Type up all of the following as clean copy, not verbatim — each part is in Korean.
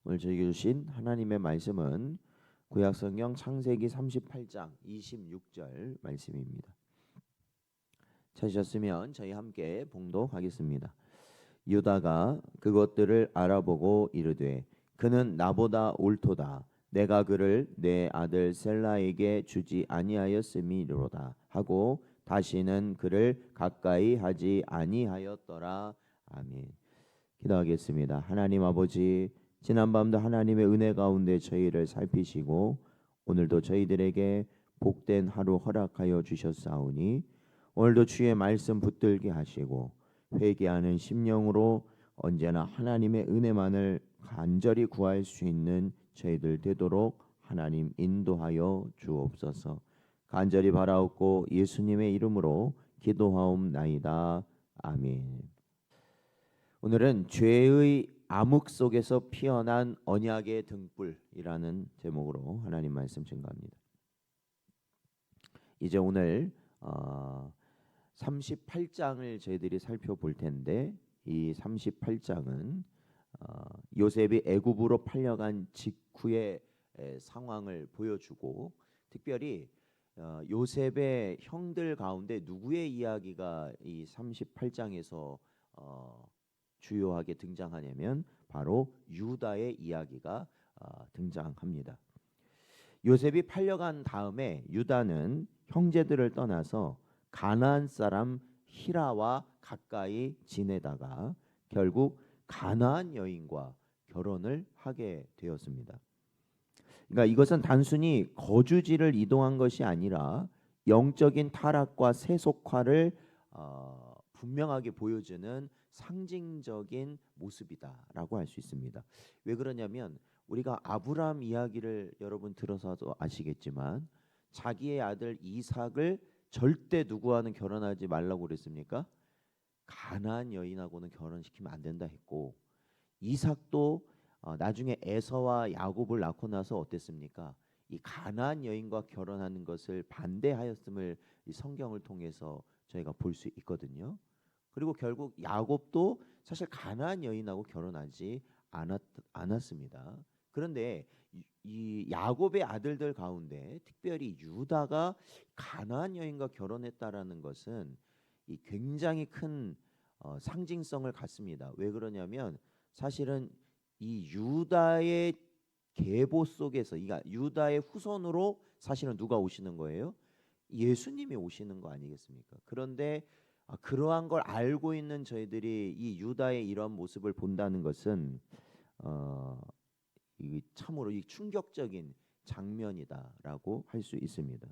오늘 저에게 주신 하나님의 말씀은 구약성경 창세기 38장 26절 말씀입니다. 찾으셨으면 저희 함께 봉독하겠습니다. 유다가 그것들을 알아보고 이르되 그는 나보다 옳도다. 내가 그를 내 아들 셀라에게 주지 아니하였음이로다 하고 다시는 그를 가까이 하지 아니하였더라. 아멘. 기도하겠습니다. 하나님 아버지, 지난밤도 하나님의 은혜 가운데 저희를 살피시고 오늘도 저희들에게 복된 하루 허락하여 주셨사오니 오늘도 주의 말씀 붙들게 하시고 회개하는 심령으로 언제나 하나님의 은혜만을 간절히 구할 수 있는 저희들 되도록 하나님 인도하여 주옵소서. 간절히 바라옵고 예수님의 이름으로 기도하옵나이다. 아멘. 오늘은 죄의 암흑 속에서 피어난 언약의 등불이라는 제목으로 하나님 말씀 증거합니다. 이제 오늘 38장을 저희들이 살펴볼 텐데 이 38장은 요셉이 애굽으로 팔려간 직후의 상황을 보여주고 특별히 요셉의 형들 가운데 누구의 이야기가 이 38장에서 주요하게 등장하냐면 바로 유다의 이야기가 등장합니다. 요셉이 팔려간 다음에 유다는 형제들을 떠나서 가나안 사람 히라와 가까이 지내다가 결국 가나안 여인과 결혼을 하게 되었습니다. 그러니까 이것은 단순히 거주지를 이동한 것이 아니라 영적인 타락과 세속화를 분명하게 보여주는 상징적인 모습이다라고 할 수 있습니다. 왜 그러냐면 우리가 아브라함 이야기를 여러분 들어서도 아시겠지만 자기의 아들 이삭을 절대 누구와는 결혼하지 말라고 그랬습니까? 가나안 여인하고는 결혼시키면 안 된다 했고 이삭도 나중에 에서와 야곱을 낳고 나서 어땠습니까? 이 가나안 여인과 결혼하는 것을 반대하였음을 이 성경을 통해서 저희가 볼 수 있거든요. 그리고 결국 야곱도 사실 가나안 여인하고 결혼하지 않았습니다. 그런데 이 야곱의 아들들 가운데 특별히 유다가 가나안 여인과 결혼했다라는 것은 이 굉장히 큰 상징성을 갖습니다. 왜 그러냐면 사실은 이 유다의 계보 속에서 그러니까 유다의 후손으로 사실은 누가 오시는 거예요? 예수님이 오시는 거 아니겠습니까? 그런데 그러한 걸 알고 있는 저희들이 이 유다의 이런 모습을 본다는 것은 이 참으로 이 충격적인 장면이다라고 할 수 있습니다.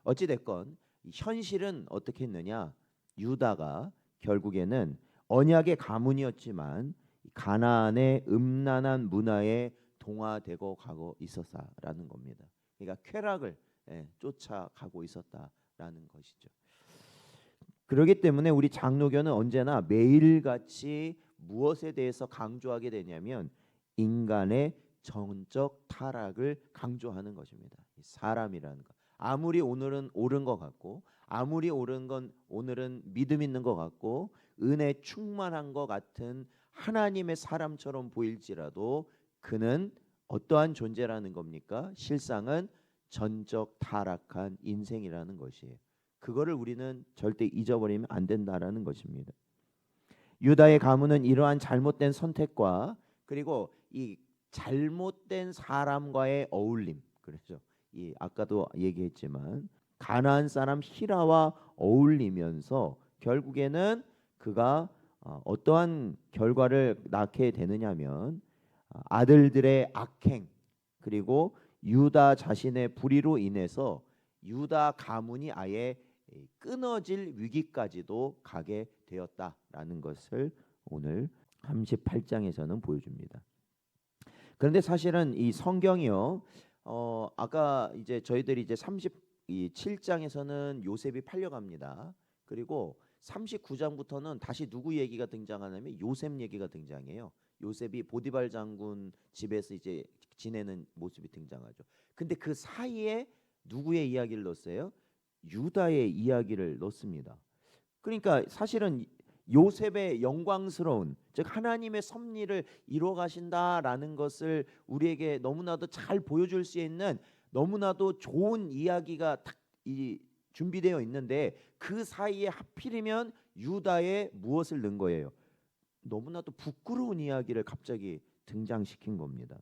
어찌 됐건 현실은 어떻게 했느냐? 유다가 결국에는 언약의 가문이었지만 가나안의 음란한 문화에 동화되고 가고 있었다라는 겁니다. 그러니까 쾌락을 쫓아가고 있었다라는 것이죠. 그렇기 때문에 우리 장로교는 언제나 매일같이 무엇에 대해서 강조하게 되냐면 인간의 정적 타락을 강조하는 것입니다. 사람이라는 것. 아무리 오늘은 옳은 것 같고 아무리 옳은 건 오늘은 믿음 있는 것 같고 은혜 충만한 것 같은 하나님의 사람처럼 보일지라도 그는 어떠한 존재라는 겁니까? 실상은 전적 타락한 인생이라는 것이에요. 그거를 우리는 절대 잊어버리면 안 된다라는 것입니다. 유다의 가문은 이러한 잘못된 선택과 그리고 이 잘못된 사람과의 어울림, 그렇죠. 이 아까도 얘기했지만 가나안 사람 히라와 어울리면서 결국에는 그가 어떠한 결과를 낳게 되느냐면 아들들의 악행 그리고 유다 자신의 불의로 인해서 유다 가문이 아예 끊어질 위기까지도 가게 되었다라는 것을 오늘 38장에서는 보여줍니다. 그런데 사실은 이 성경이요, 아까 이제 저희들이 이제 37장에서는 요셉이 팔려갑니다. 그리고 39장부터는 다시 누구 얘기가 등장하냐면 요셉 얘기가 등장해요. 요셉이 보디발 장군 집에서 이제 지내는 모습이 등장하죠. 근데 그 사이에 누구의 이야기를 넣었어요? 유다의 이야기를 넣습니다. 그러니까 사실은 요셉의 영광스러운, 즉 하나님의 섭리를 이루어 가신다라는 것을 우리에게 너무나도 잘 보여줄 수 있는 너무나도 좋은 이야기가 딱 준비되어 있는데, 그 사이에 하필이면 유다의 무엇을 넣은 거예요? 너무나도 부끄러운 이야기를 갑자기 등장시킨 겁니다.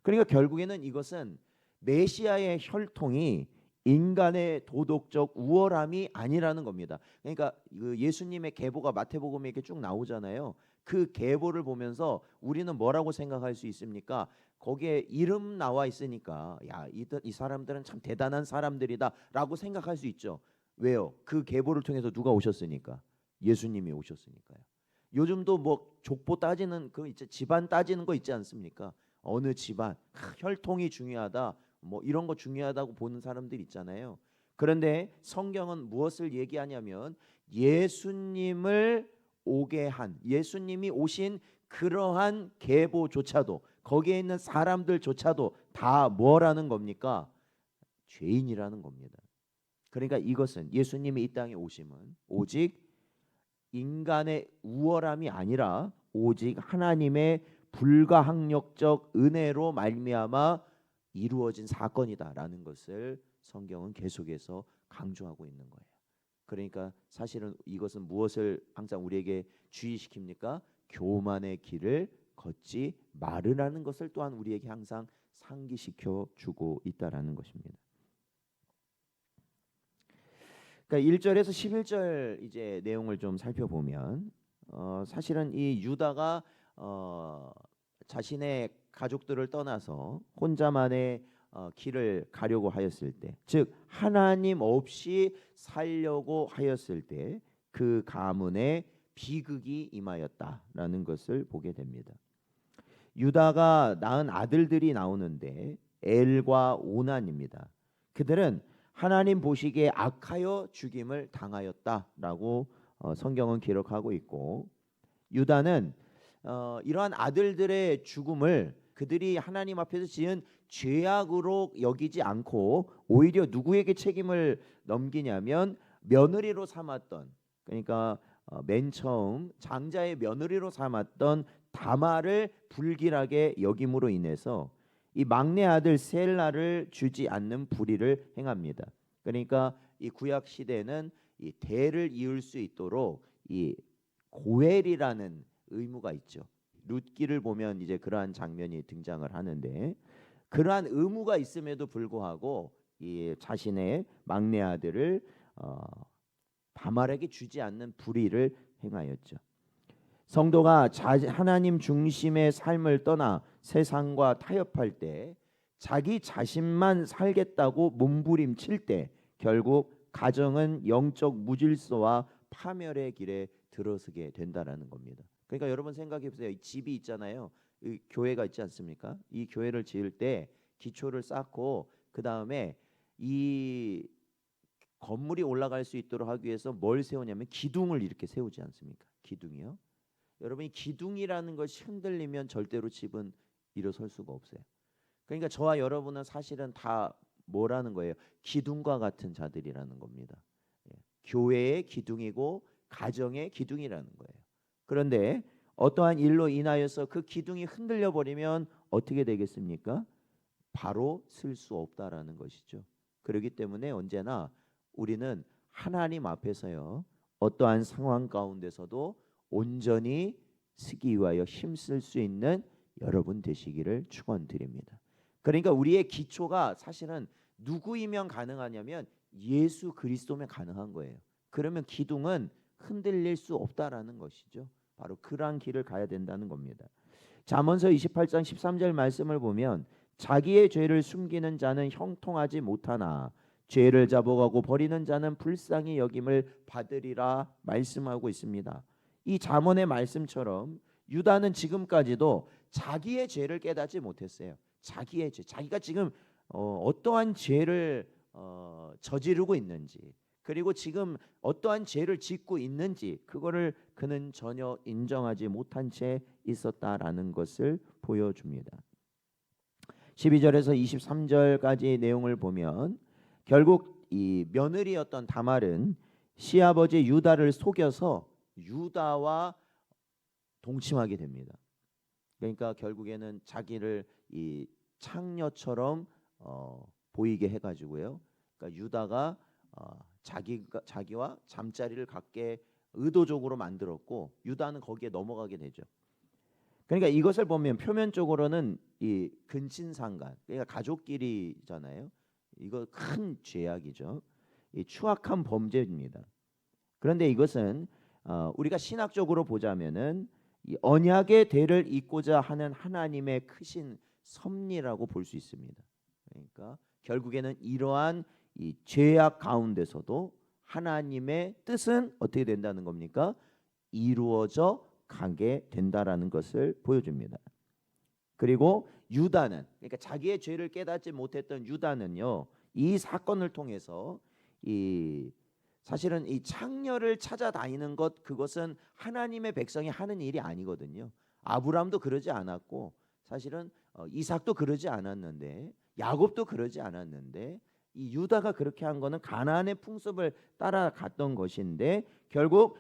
그러니까 결국에는 이것은 메시아의 혈통이 인간의 도덕적 우월함이 아니라는 겁니다. 그러니까 그 예수님의 계보가 마태복음에 이렇게 쭉 나오잖아요. 그 계보를 보면서 우리는 뭐라고 생각할 수 있습니까? 거기에 이름 나와 있으니까 야, 이 사람들은 참 대단한 사람들이다라고 생각할 수 있죠. 왜요? 그 계보를 통해서 누가 오셨으니까? 예수님이 오셨으니까요. 요즘도 뭐 족보 따지는 그 이제 집안 따지는 거 있지 않습니까? 어느 집안 혈통이 중요하다, 뭐 이런 거 중요하다고 보는 사람들 있잖아요. 그런데 성경은 무엇을 얘기하냐면 예수님을 오게 한, 예수님이 오신 그러한 계보조차도, 거기에 있는 사람들조차도 다 뭐라는 겁니까? 죄인이라는 겁니다. 그러니까 이것은 예수님이 이 땅에 오심은 오직 인간의 우월함이 아니라 오직 하나님의 불가항력적 은혜로 말미암아 이루어진 사건이다라는 것을 성경은 계속해서 강조하고 있는 거예요. 그러니까 사실은 이것은 무엇을 항상 우리에게 주의시킵니까? 교만의 길을 걷지 말으라는 것을 또한 우리에게 항상 상기시켜 주고 있다라는 것입니다. 그러니까 1절에서 11절 이제 내용을 좀 살펴보면 사실은 이 유다가 자신의 가족들을 떠나서 혼자만의 길을 가려고 하였을 때, 즉 하나님 없이 살려고 하였을 때 그 가문에 비극이 임하였다라는 것을 보게 됩니다. 유다가 낳은 아들들이 나오는데 엘과 오난입니다. 그들은 하나님 보시기에 악하여 죽임을 당하였다라고 성경은 기록하고 있고, 유다는 이러한 아들들의 죽음을 그들이 하나님 앞에서 지은 죄악으로 여기지 않고 오히려 누구에게 책임을 넘기냐면 며느리로 삼았던, 그러니까 맨 처음 장자의 며느리로 삼았던 다말을 불길하게 여김으로 인해서 이 막내 아들 셀라를 주지 않는 불의를 행합니다. 그러니까 이 구약 시대는 이 대를 이을 수 있도록 이 고엘이라는 의무가 있죠. 룻기를 보면 이제 그러한 장면이 등장을 하는데, 그러한 의무가 있음에도 불구하고 이 자신의 막내 아들을 다말에게 주지 않는 불의를 행하였죠. 성도가 하나님 중심의 삶을 떠나 세상과 타협할 때, 자기 자신만 살겠다고 몸부림칠 때 결국 가정은 영적 무질서와 파멸의 길에 들어서게 된다라는 겁니다. 그러니까 여러분 생각해 보세요. 이 집이 있잖아요. 이 교회가 있지 않습니까? 이 교회를 지을 때 기초를 쌓고 그 다음에 이 건물이 올라갈 수 있도록 하기 위해서 뭘 세우냐면 기둥을 이렇게 세우지 않습니까? 기둥이요. 여러분이 기둥이라는 것이 흔들리면 절대로 집은 일어설 수가 없어요. 그러니까 저와 여러분은 사실은 다 뭐라는 거예요? 기둥과 같은 자들이라는 겁니다. 교회의 기둥이고 가정의 기둥이라는 거예요. 그런데 어떠한 일로 인하여서 그 기둥이 흔들려 버리면 어떻게 되겠습니까? 바로 쓸 수 없다라는 것이죠. 그렇기 때문에 언제나 우리는 하나님 앞에서요, 어떠한 상황 가운데서도 온전히 서기 위하여 힘쓸 수 있는 여러분 되시기를 축원드립니다. 그러니까 우리의 기초가 사실은 누구이면 가능하냐면 예수 그리스도면 가능한 거예요. 그러면 기둥은 흔들릴 수 없다라는 것이죠. 바로 그러한 길을 가야 된다는 겁니다. 잠언서 28장 13절 말씀을 보면 자기의 죄를 숨기는 자는 형통하지 못하나 죄를 자복하고 버리는 자는 불쌍히 여김을 받으리라 말씀하고 있습니다. 이 잠언의 말씀처럼 유다는 지금까지도 자기의 죄를 깨닫지 못했어요. 자기의 죄, 자기가 지금 어떠한 죄를 저지르고 있는지, 그리고 지금 어떠한 죄를 짓고 있는지 그거를 그는 전혀 인정하지 못한 채 있었다라는 것을 보여줍니다. 12절에서 23절까지 내용을 보면 결국 이 며느리였던 다말은 시아버지 유다를 속여서 유다와 동침하게 됩니다. 그러니까 결국에는 자기를 이 창녀처럼 보이게 해가지고요. 그러니까 유다가 자기와 잠자리를 갖게 의도적으로 만들었고 유다는 거기에 넘어가게 되죠. 그러니까 이것을 보면 표면적으로는 이 근친상간, 그러니까 가족끼리잖아요. 이거 큰 죄악이죠. 이 추악한 범죄입니다. 그런데 이것은 우리가 신학적으로 보자면은 이 언약의 대를 잇고자 하는 하나님의 크신 섭리라고 볼 수 있습니다. 그러니까 결국에는 이러한 이 죄악 가운데서도 하나님의 뜻은 어떻게 된다는 겁니까? 이루어져 가게 된다라는 것을 보여줍니다. 그리고 유다는, 그러니까 자기의 죄를 깨닫지 못했던 유다는요, 이 사건을 통해서 사실은 이 창녀를 찾아다니는 것, 그것은 하나님의 백성이 하는 일이 아니거든요. 아브라함도 그러지 않았고 사실은 이삭도 그러지 않았는데 야곱도 그러지 않았는데 이 유다가 그렇게 한 거는 가나안의 풍습을 따라갔던 것인데 결국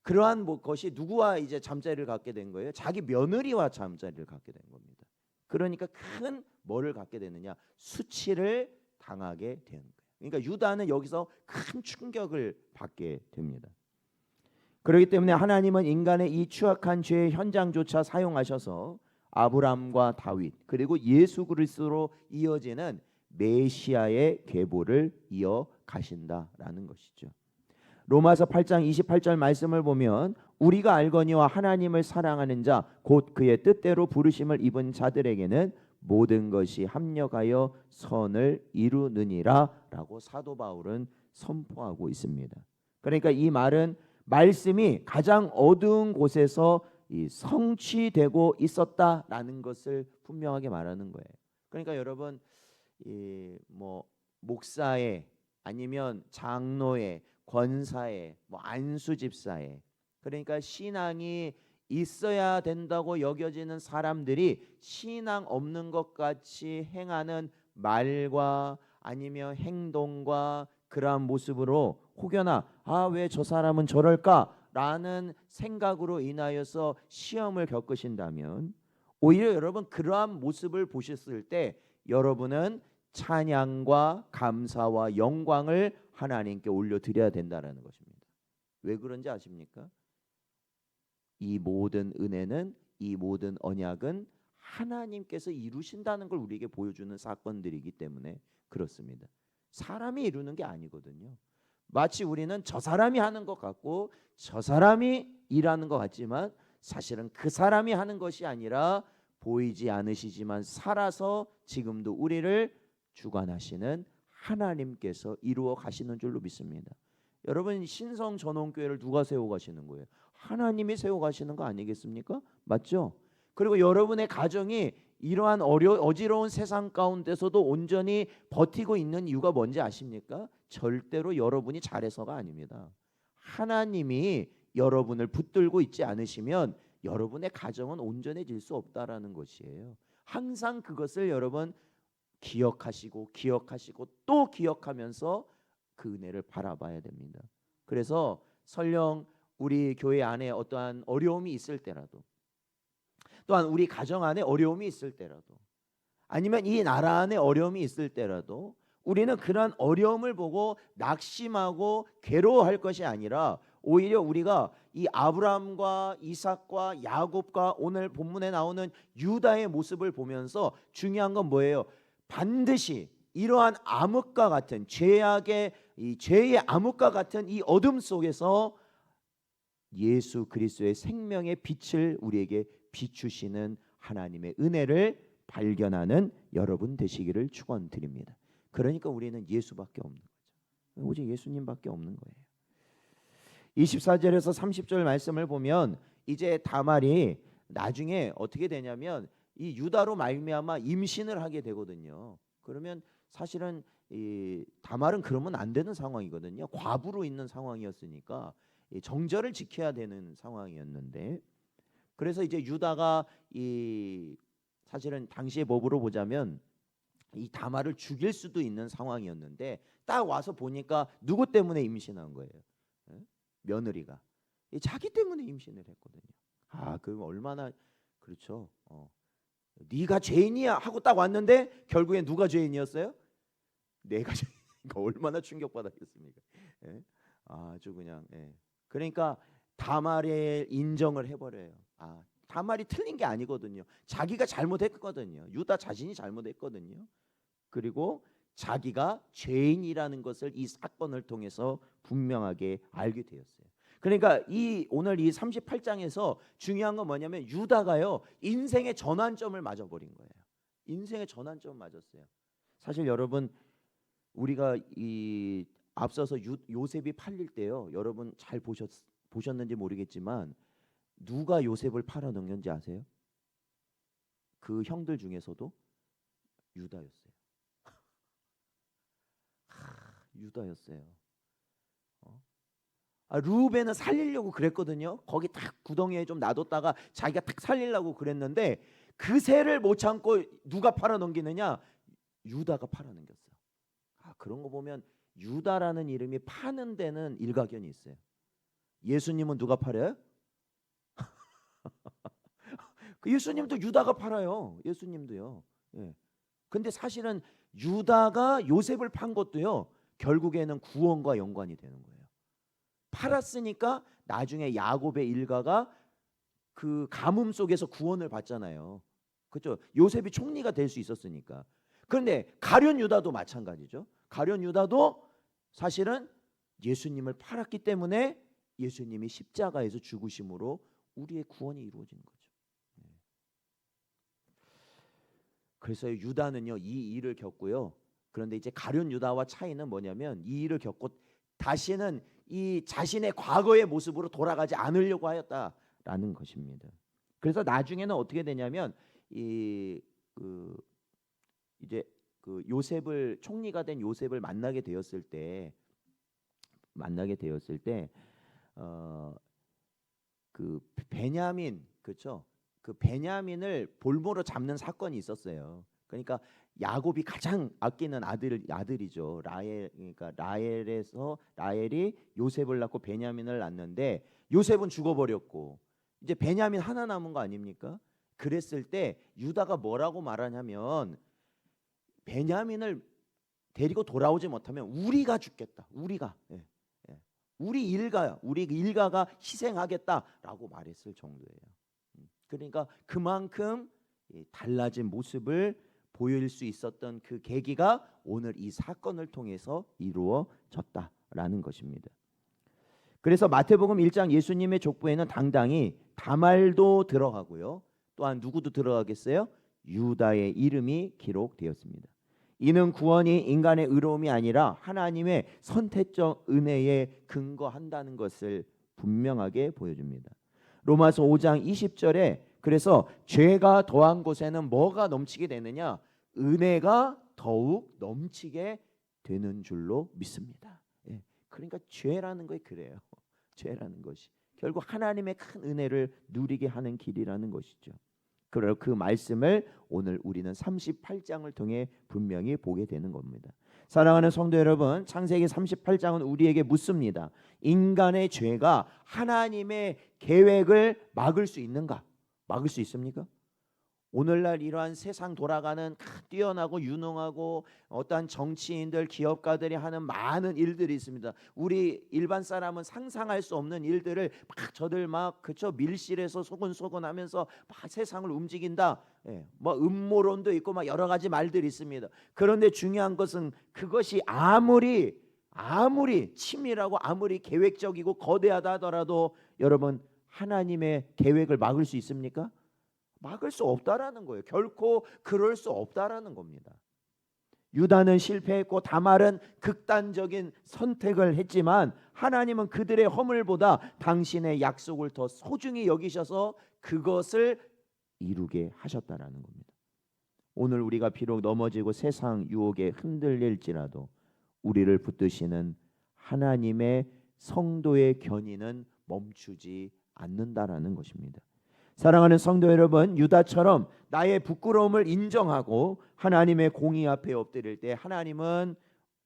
그러한 것이 누구와 이제 잠자리를 갖게 된 거예요? 자기 며느리와 잠자리를 갖게 된 겁니다. 그러니까 큰 뭐를 갖게 되느냐? 수치를 당하게 되는 거예요. 그러니까 유다는 여기서 큰 충격을 받게 됩니다. 그렇기 때문에 하나님은 인간의 이 추악한 죄의 현장조차 사용하셔서 아브람과 다윗 그리고 예수 그리스도로 이어지는 메시아의 계보를 이어가신다라는 것이죠. 로마서 8장 28절 말씀을 보면 우리가 알거니와 하나님을 사랑하는 자 곧 그의 뜻대로 부르심을 입은 자들에게는 모든 것이 합력하여 선을 이루느니라 라고 사도 바울은 선포하고 있습니다. 그러니까 이 말은 말씀이 가장 어두운 곳에서 성취되고 있었다라는 것을 분명하게 말하는 거예요. 그러니까 여러분 목사의 아니면 장로의 권사의 안수 집사의 그러니까 신앙이 있어야 된다고 여겨지는 사람들이 신앙 없는 것 같이 행하는 말과 아니면 행동과 그러한 모습으로 혹여나 왜 저 사람은 저럴까라는 생각으로 인하여서 시험을 겪으신다면 오히려 여러분 그러한 모습을 보셨을 때 여러분은 찬양과 감사와 영광을 하나님께 올려드려야 된다는 것입니다. 왜 그런지 아십니까? 이 모든 은혜는 이 모든 언약은 하나님께서 이루신다는 걸 우리에게 보여주는 사건들이기 때문에 그렇습니다. 사람이 이루는 게 아니거든요. 마치 우리는 저 사람이 하는 것 같고 저 사람이 일하는 것 같지만 사실은 그 사람이 하는 것이 아니라 보이지 않으시지만 살아서 지금도 우리를 주관하시는 하나님께서 이루어 가시는 줄로 믿습니다. 여러분 신성 전원교회를 누가 세워 가시는 거예요? 하나님이 세워 가시는 거 아니겠습니까? 맞죠? 그리고 여러분의 가정이 이러한 어지러운 세상 가운데서도 온전히 버티고 있는 이유가 뭔지 아십니까? 절대로 여러분이 잘해서가 아닙니다. 하나님이 여러분을 붙들고 있지 않으시면 여러분의 가정은 온전해질 수 없다라는 것이에요. 항상 그것을 여러분 기억하시고 또 기억하면서 그 은혜를 바라봐야 됩니다. 그래서 설령 우리 교회 안에 어떠한 어려움이 있을 때라도 또한 우리 가정 안에 어려움이 있을 때라도 아니면 이 나라 안에 어려움이 있을 때라도 우리는 그런 어려움을 보고 낙심하고 괴로워할 것이 아니라 오히려 우리가 이 아브라함과 이삭과 야곱과 오늘 본문에 나오는 유다의 모습을 보면서 중요한 건 뭐예요? 반드시 이러한 암흑과 같은 죄의 암흑과 같은 이 어둠 속에서 예수 그리스도의 생명의 빛을 우리에게 비추시는 하나님의 은혜를 발견하는 여러분 되시기를 축원드립니다. 그러니까 우리는 예수밖에 없는 거죠. 오직 예수님밖에 없는 거예요. 24절에서 30절 말씀을 보면 이제 다말이 나중에 어떻게 되냐면 이 유다로 말미암아 임신을 하게 되거든요. 그러면 사실은 이 다말은 그러면 안 되는 상황이거든요. 과부로 있는 상황이었으니까 정절을 지켜야 되는 상황이었는데 그래서 이제 유다가 사실은 당시의 법으로 보자면 이 다말을 죽일 수도 있는 상황이었는데 딱 와서 보니까 누구 때문에 임신한 거예요? 며느리가. 자기 때문에 임신을 했거든요. 그럼 얼마나 그렇죠. 네가 죄인이야 하고 딱 왔는데 결국엔 누가 죄인이었어요? 내가 죄인이니까 얼마나 충격받았겠습니까? 예? 아주 그냥 그러니까 다말의 인정을 해버려요. 다말이 틀린 게 아니거든요. 자기가 잘못했거든요. 유다 자신이 잘못했거든요. 그리고 자기가 죄인이라는 것을 이 사건을 통해서 분명하게 알게 되었어요. 그러니까 오늘 이 38장에서 중요한 건 뭐냐면 유다가요 인생의 전환점을 맞아버린 거예요. 인생의 전환점을 맞았어요. 사실 여러분 우리가 이 앞서서 요셉이 팔릴 때요 여러분 잘 보셨는지 모르겠지만 누가 요셉을 팔아넘겼는지 아세요? 그 형들 중에서도 유다였어요. 유다였어요. 루벤은 살리려고 그랬거든요. 거기 딱 구덩이에 좀 놔뒀다가 자기가 딱 살리려고 그랬는데 그 새를 못 참고 누가 팔아넘기느냐? 유다가 팔아넘겼어요. 그런 거 보면 유다라는 이름이 파는 데는 일가견이 있어요. 예수님은 누가 팔아요? 예수님도 유다가 팔아요. 예수님도요. 근데 사실은 유다가 요셉을 판 것도요. 결국에는 구원과 연관이 되는 거예요. 팔았으니까 나중에 야곱의 일가가 그 가뭄 속에서 구원을 받잖아요. 그렇죠? 요셉이 총리가 될 수 있었으니까. 그런데 가룟 유다도 마찬가지죠. 가룟 유다도 사실은 예수님을 팔았기 때문에 예수님이 십자가에서 죽으심으로 우리의 구원이 이루어지는 거죠. 그래서 유다는요 이 일을 겪고요. 그런데 이제 가룟 유다와 차이는 뭐냐면 이 일을 겪고 다시는 이 자신의 과거의 모습으로 돌아가지 않으려고 하였다라는 것입니다. 그래서 나중에는 어떻게 되냐면 이제 그 요셉을 총리가 된 요셉을 만나게 되었을 때 그 베냐민 그렇죠? 그 베냐민을 볼모로 잡는 사건이 있었어요. 그러니까 야곱이 가장 아끼는 아들이죠. 그러니까 라헬이 요셉을 낳고 베냐민을 낳는데 요셉은 죽어버렸고 이제 베냐민 하나 남은 거 아닙니까? 그랬을 때 유다가 뭐라고 말하냐면 베냐민을 데리고 돌아오지 못하면 우리가 죽겠다. 우리 일가가 희생하겠다라고 말했을 정도예요. 그러니까 그만큼 달라진 모습을 보일 수 있었던 그 계기가 오늘 이 사건을 통해서 이루어졌다라는 것입니다. 그래서 마태복음 1장 예수님의 족보에는 당당히 다말도 들어가고요. 또한 누구도 들어가겠어요? 유다의 이름이 기록되었습니다. 이는 구원이 인간의 의로움이 아니라 하나님의 선택적 은혜에 근거한다는 것을 분명하게 보여줍니다. 로마서 5장 20절에 그래서 죄가 더한 곳에는 뭐가 넘치게 되느냐? 은혜가 더욱 넘치게 되는 줄로 믿습니다. 그러니까 죄라는 게 그래요. 죄라는 것이 결국 하나님의 큰 은혜를 누리게 하는 길이라는 것이죠. 그리고 그 말씀을 오늘 우리는 38장을 통해 분명히 보게 되는 겁니다. 사랑하는 성도 여러분, 창세기 38장은 우리에게 묻습니다. 인간의 죄가 하나님의 계획을 막을 수 있는가? 막을 수 있습니까? 오늘날 이러한 세상 돌아가는 뛰어나고 유능하고 어떠한 정치인들, 기업가들이 하는 많은 일들이 있습니다. 우리 일반 사람은 상상할 수 없는 일들을 저들 그쵸 밀실에서 소곤소곤하면서 세상을 움직인다. 뭐 음모론도 있고 여러 가지 말들이 있습니다. 그런데 중요한 것은 그것이 아무리 치밀하고 아무리 계획적이고 거대하다 하더라도 여러분 하나님의 계획을 막을 수 있습니까? 막을 수 없다라는 거예요. 결코 그럴 수 없다라는 겁니다. 유다는 실패했고 다말은 극단적인 선택을 했지만 하나님은 그들의 허물보다 당신의 약속을 더 소중히 여기셔서 그것을 이루게 하셨다라는 겁니다. 오늘 우리가 비록 넘어지고 세상 유혹에 흔들릴지라도 우리를 붙드시는 하나님의 성도의 견인은 멈추지 않는다라는 것입니다. 사랑하는 성도 여러분, 유다처럼 나의 부끄러움을 인정하고 하나님의 공의 앞에 엎드릴 때 하나님은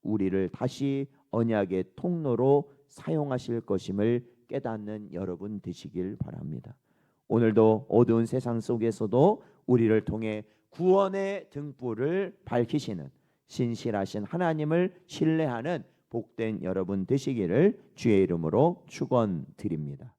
우리를 다시 언약의 통로로 사용하실 것임을 깨닫는 여러분 되시길 바랍니다. 오늘도 어두운 세상 속에서도 우리를 통해 구원의 등불을 밝히시는 신실하신 하나님을 신뢰하는 복된 여러분 되시기를 주의 이름으로 축원드립니다.